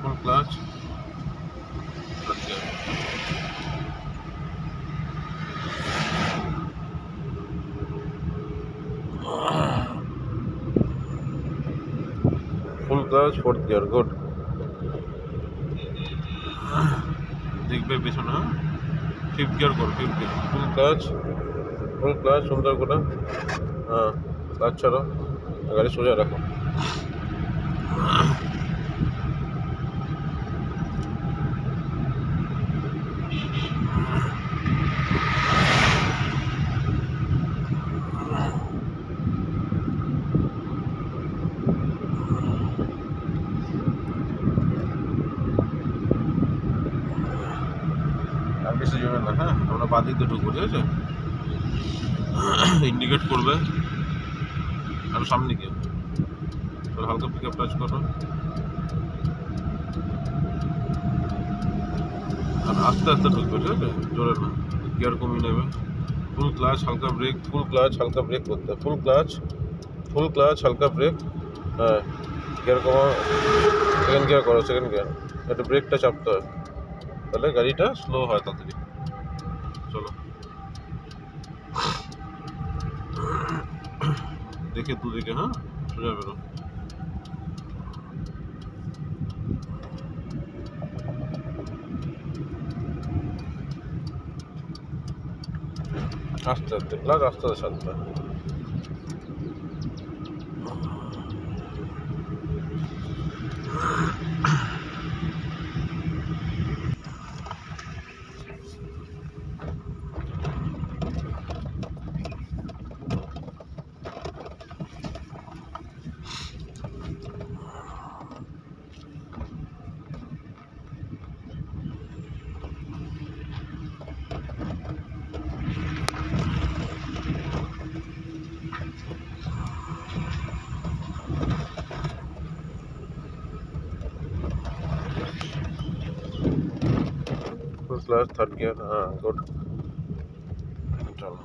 full clutch, third gear. Full clutch, fourth gear, good. দেখবে পেছনে, হ্যাঁ, ফিফথ গিয়ার করো, ফিফথ গিয়ার, ফুল clutch সুন্দর করে, হ্যাঁ, ক্লাচ ছাড়ো, গাড়ি সোজা রাখো। আর বেশি যাবে না, হ্যাঁ, আমরা বাদিক দিয়ে ঢুকবো, ঠিক আছে? ইন্ডিকেট করবে আর সামনে গিয়ে হালকা পিক আপ টাচ করো, আর আস্তে আস্তে ঢুকবে, ঠিক আছে? জোরে না, গিয়ার কমিয়ে নেবে। ফুল ক্লাচ হালকা ব্রেক, ফুল ক্লাচ হালকা ব্রেক করতে, ফুল ক্লাচ হালকা ব্রেক, হ্যাঁ, গিয়ার কমা, সেকেন্ড গিয়ার করো, সেকেন্ড গিয়ার, একটু ব্রেকটা চাপতে হয়, তাহলে গাড়িটা স্লো হয় তাড়াতাড়ি। চলো দেখে দুদিকে, হ্যাঁ, সোজা বেরো। আস্তে আস্তে ক্লাচ, আস্তে আস্তে সাথে। Full clutch, third gear, हाँ, good. चलो।